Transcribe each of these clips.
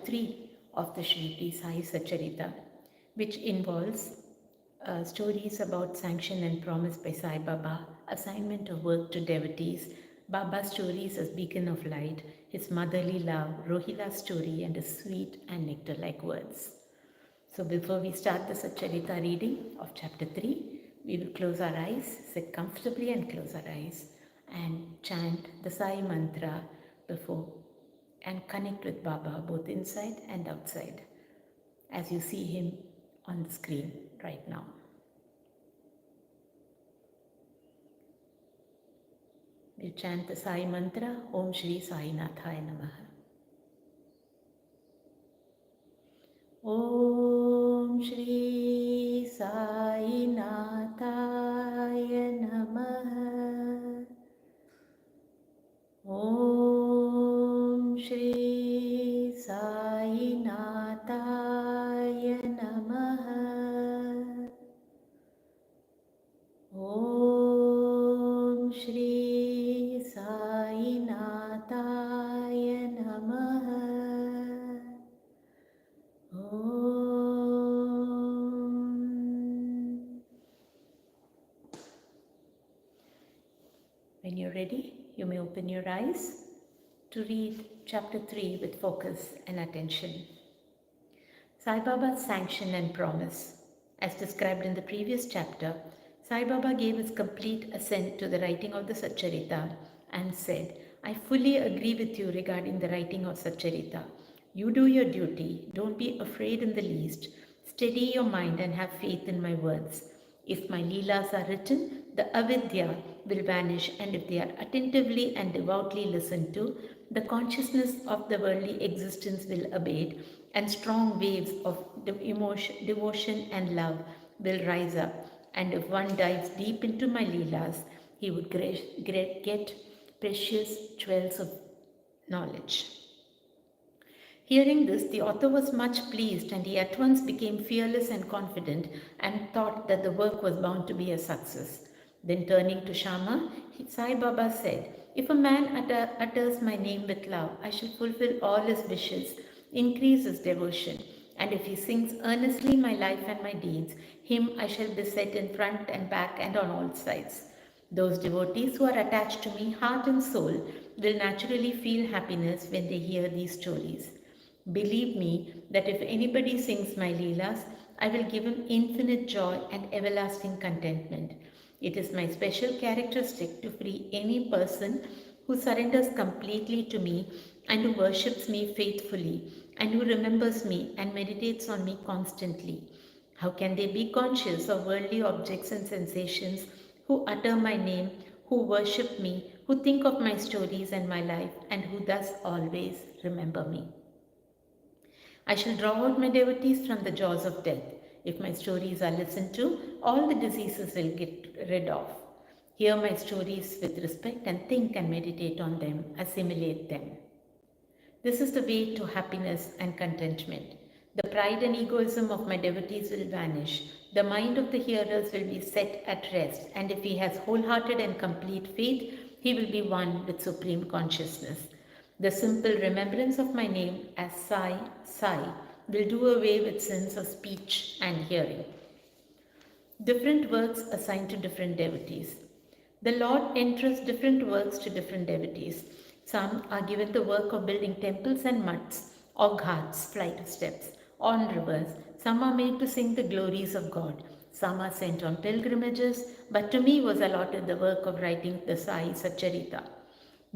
3 of the Shri Sai Satcharita, which involves stories about sanction and promise by Sai Baba, assignment of work to devotees, Baba's stories as beacon of light, his motherly love, Rohila's story, and his sweet and nectar-like words. So before we start the Satcharita reading of chapter 3, we will close our eyes, sit comfortably and close our eyes and chant the Sai mantra before and connect with Baba both inside and outside as you see him on the screen right now. We'll chant the Sai mantra, Om Shri Sai Nathaya Namaha. Om Shri Sai Nathaya Namaha. Om Shri Sai Nathaya Namaha. Om Shri Sai Nathaya Namaha. When you're ready, you may open your eyes to read chapter 3 with focus and attention. Sai Baba's sanction and promise. As described in the previous chapter, Sai Baba gave his complete assent to the writing of the Satcharita and said, I fully agree with you regarding the writing of Satcharita. You do your duty, don't be afraid in the least. Steady your mind and have faith in my words. If my leelas are written, the avidya will vanish, and if they are attentively and devoutly listened to, the consciousness of the worldly existence will abate, and strong waves of devotion and love will rise up. And if one dives deep into my leelas, he would get precious jewels of knowledge. Hearing this, the author was much pleased, and he at once became fearless and confident and thought that the work was bound to be a success. Then turning to Shama, Sai Baba said, if a man utters my name with love, I shall fulfill all his wishes, increase his devotion. And if he sings earnestly my life and my deeds, him I shall beset in front and back and on all sides. Those devotees who are attached to me, heart and soul, will naturally feel happiness when they hear these stories. Believe me that if anybody sings my leelas, I will give him infinite joy and everlasting contentment. It is my special characteristic to free any person who surrenders completely to me and who worships me faithfully and who remembers me and meditates on me constantly. How can they be conscious of worldly objects and sensations who utter my name, who worship me, who think of my stories and my life, and who thus always remember me? I shall draw out my devotees from the jaws of death. If my stories are listened to, all the diseases will get rid of. Hear my stories with respect and think and meditate on them, assimilate them. This is the way to happiness and contentment. The pride and egoism of my devotees will vanish. The mind of the hearers will be set at rest, and if he has wholehearted and complete faith, he will be one with supreme consciousness. The simple remembrance of my name as Sai, Sai will do away with sins of speech and hearing. Different works assigned to different devotees. The Lord entrusts different works to different devotees. Some are given the work of building temples and mutts or ghats, flight of steps, on rivers. Some are made to sing the glories of God. Some are sent on pilgrimages, but to me was allotted the work of writing the Sai Satcharita.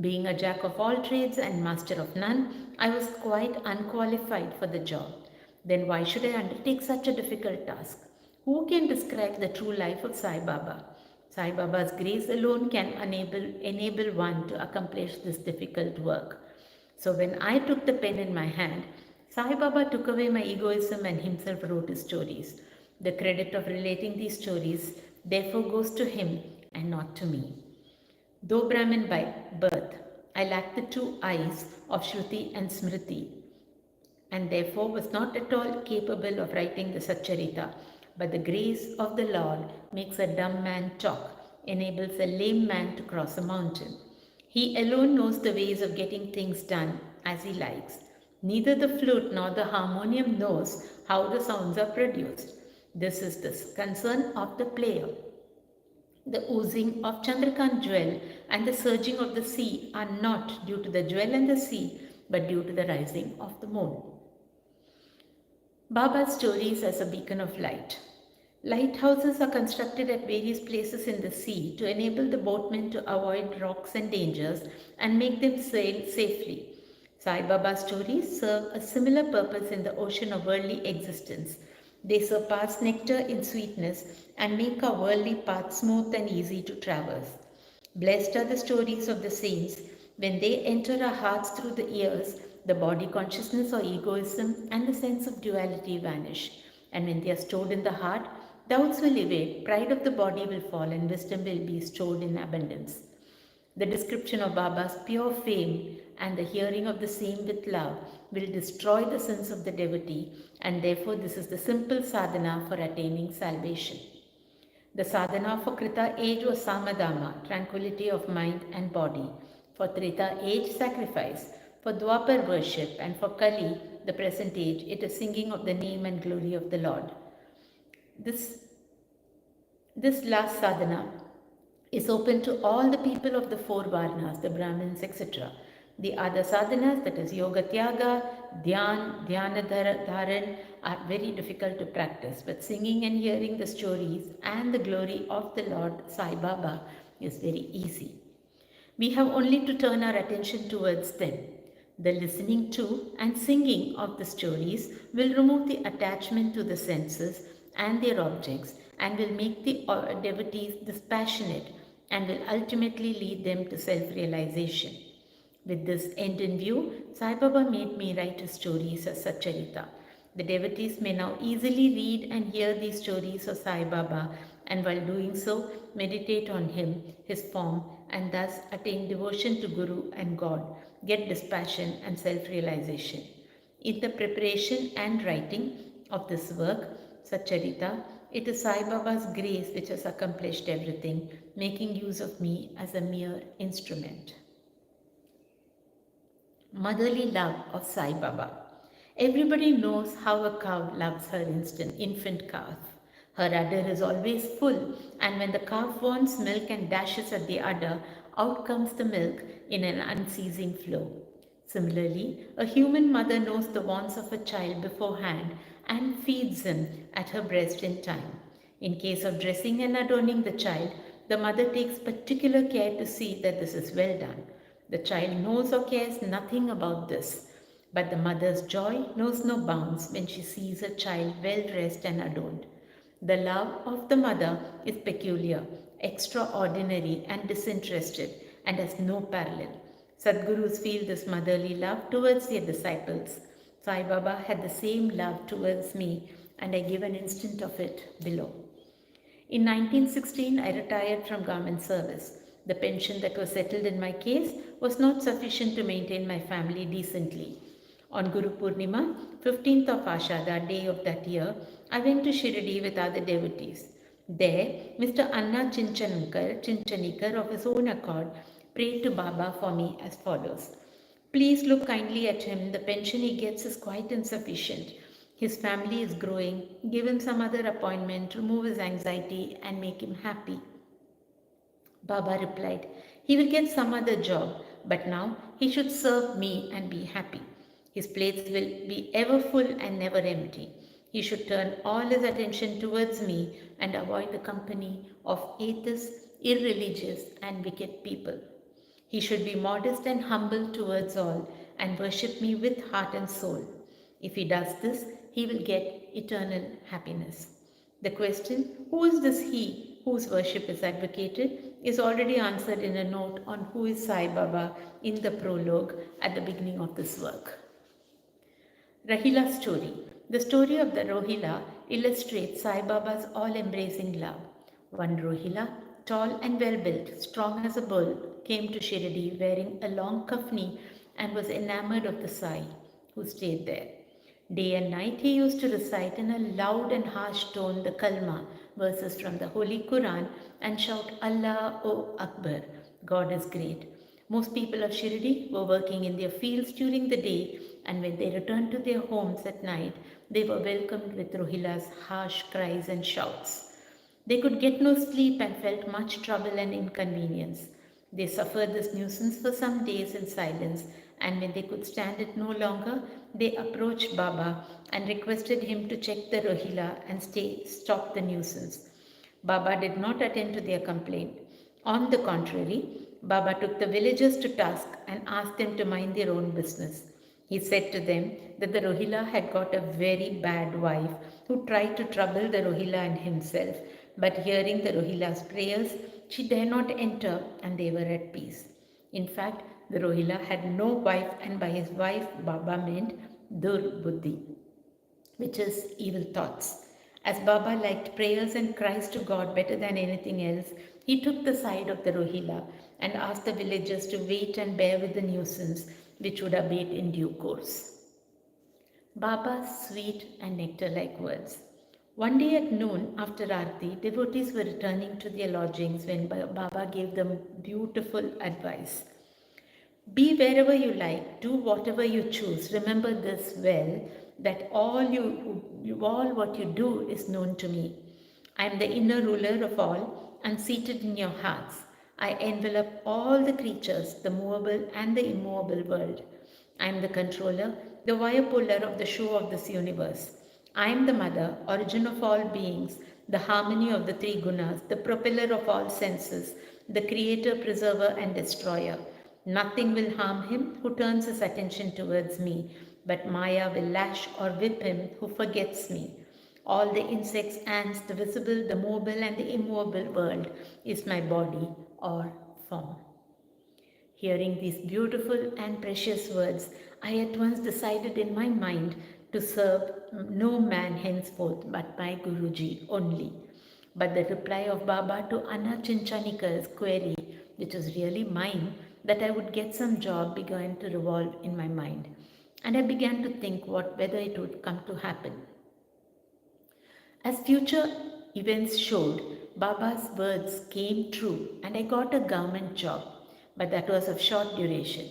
Being a jack of all trades and master of none, I was quite unqualified for the job. Then why should I undertake such a difficult task? Who can describe the true life of Sai Baba? Sai Baba's grace alone can enable one to accomplish this difficult work. So when I took the pen in my hand, Sai Baba took away my egoism and himself wrote his stories. The credit of relating these stories therefore goes to him and not to me. Though Brahmin by birth, I lacked the two eyes of Shruti and Smriti, and therefore was not at all capable of writing the Satcharita. But the grace of the Lord makes a dumb man talk, enables a lame man to cross a mountain. He alone knows the ways of getting things done as he likes. Neither the flute nor the harmonium knows how the sounds are produced. This is the concern of the player. The oozing of Chandrakant jewel and the surging of the sea are not due to the jewel and the sea, but due to the rising of the moon. Baba's stories as a beacon of light. Lighthouses are constructed at various places in the sea to enable the boatmen to avoid rocks and dangers and make them sail safely. Sai Baba's stories serve a similar purpose in the ocean of worldly existence. They surpass nectar in sweetness and make our worldly path smooth and easy to traverse. Blessed are the stories of the saints. When they enter our hearts through the ears, the body consciousness or egoism and the sense of duality vanish. And when they are stored in the heart, doubts will evade, pride of the body will fall, and wisdom will be stored in abundance. The description of Baba's pure fame and the hearing of the same with love will destroy the sins of the devotee, and therefore this is the simple sadhana for attaining salvation. The sadhana for Krita age was Samadama, tranquility of mind and body. For Treta age, sacrifice. For Dwapar, worship. And for Kali, the present age, it is singing of the name and glory of the Lord. This last sadhana is open to all the people of the four varnas, the Brahmins, etc. The other sadhanas, that is Yoga Tyaga, Dhyana Dharan, are very difficult to practice. But singing and hearing the stories and the glory of the Lord Sai Baba is very easy. We have only to turn our attention towards them. The listening to and singing of the stories will remove the attachment to the senses and their objects and will make the devotees dispassionate and will ultimately lead them to self-realization. With this end in view, Sai Baba made me write his stories as Satcharita. The devotees may now easily read and hear these stories of Sai Baba, and while doing so, meditate on him, his form, and thus attain devotion to Guru and God, get dispassion and self-realization. In the preparation and writing of this work, Satcharita, it is Sai Baba's grace which has accomplished everything, making use of me as a mere instrument. Motherly love of Sai Baba. Everybody knows how a cow loves her infant calf. Her udder is always full, and when the calf wants milk and dashes at the udder, out comes the milk in an unceasing flow. Similarly, a human mother knows the wants of a child beforehand and feeds him at her breast in time. In case of dressing and adorning the child, the mother takes particular care to see that this is well done. The child knows or cares nothing about this, but the mother's joy knows no bounds when she sees her child well dressed and adorned. The love of the mother is peculiar, extraordinary, and disinterested, and has no parallel. Sadgurus feel this motherly love towards their disciples. Sai Baba had the same love towards me, and I give an instant of it below. In 1916, I retired from government service. The pension that was settled in my case was not sufficient to maintain my family decently. On Guru Purnima, 15th of Ashada, day of that year, I went to Shirdi with other devotees. There, Mr. Anna Chinchanikar of his own accord prayed to Baba for me as follows. Please look kindly at him. The pension he gets is quite insufficient. His family is growing. Give him some other appointment, remove his anxiety, and make him happy. Baba replied, he will get some other job, but now he should serve me and be happy. His plates will be ever full and never empty. He should turn all his attention towards me and avoid the company of atheists, irreligious, and wicked people. He should be modest and humble towards all and worship me with heart and soul. If he does this, he will get eternal happiness. The question, who is this he whose worship is advocated, is already answered in a note on who is Sai Baba in the prologue at the beginning of this work. Rahila story. The story of the Rohila illustrates Sai Baba's all-embracing love. One Rohila, tall and well-built, strong as a bull, came to Shirdi wearing a long kafni and was enamored of the Sai, who stayed there. Day and night he used to recite in a loud and harsh tone the Kalma, verses from the Holy Quran, and shout Allah, O Akbar, God is great. Most people of Shirdi were working in their fields during the day, and when they returned to their homes at night, they were welcomed with Rohila's harsh cries and shouts. They could get no sleep and felt much trouble and inconvenience. They suffered this nuisance for some days in silence, and when they could stand it no longer, they approached Baba and requested him to check the Rohila and stop the nuisance. Baba did not attend to their complaint. On the contrary, Baba took the villagers to task and asked them to mind their own business. He said to them that the Rohila had got a very bad wife who tried to trouble the Rohila and himself, but hearing the Rohila's prayers, she dare not enter and they were at peace. In fact, the Rohila had no wife, and by his wife, Baba meant Durbuddhi, which is evil thoughts. As Baba liked prayers and cries to God better than anything else, he took the side of the Rohila and asked the villagers to wait and bear with the nuisance, which would abate in due course. Baba's sweet and nectar-like words. One day at noon, after Aarti, devotees were returning to their lodgings when Baba gave them beautiful advice. Be wherever you like, do whatever you choose. Remember this well, that all what you do is known to me. I am the inner ruler of all and seated in your hearts. I envelop all the creatures, the movable and the immovable world. I am the controller, the bipolar of the show of this universe. I am the mother, origin of all beings, the harmony of the three gunas, the propeller of all senses, the creator, preserver, and destroyer. Nothing will harm him who turns his attention towards me, but Maya will lash or whip him who forgets me. All the insects, ants, the visible, the mobile, and the immovable world is my body or form. Hearing these beautiful and precious words, I at once decided in my mind to serve no man henceforth but my Guruji only. But the reply of Baba to Anna Chinchanika's query, which was really mine, that I would get some job, began to revolve in my mind. And I began to think whether it would come to happen. As future events showed, Baba's words came true and I got a government job, but that was of short duration.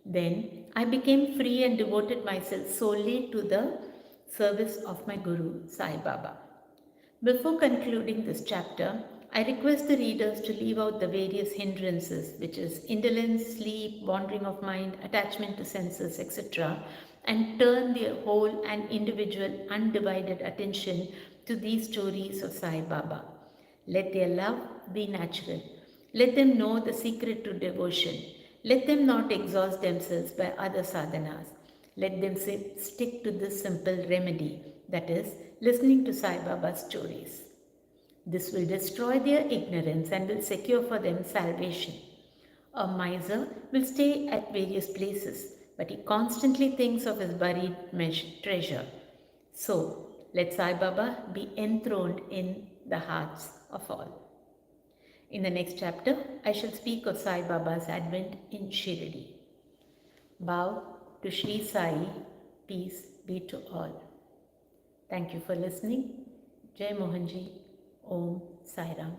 Then I became free and devoted myself solely to the service of my Guru, Sai Baba. Before concluding this chapter, I request the readers to leave out the various hindrances, which is indolence, sleep, wandering of mind, attachment to senses, etc., and turn their whole and individual undivided attention to these stories of Sai Baba. Let their love be natural. Let them know the secret to devotion. Let them not exhaust themselves by other sadhanas. Let them stick to this simple remedy, that is, listening to Sai Baba's stories. This will destroy their ignorance and will secure for them salvation. A miser will stay at various places, but he constantly thinks of his buried treasure. So, let Sai Baba be enthroned in the hearts of all. In the next chapter, I shall speak of Sai Baba's advent in Shirdi. Bow to Shri Sai, peace be to all. Thank you for listening. Jai Mohanji, Om Sai Ram.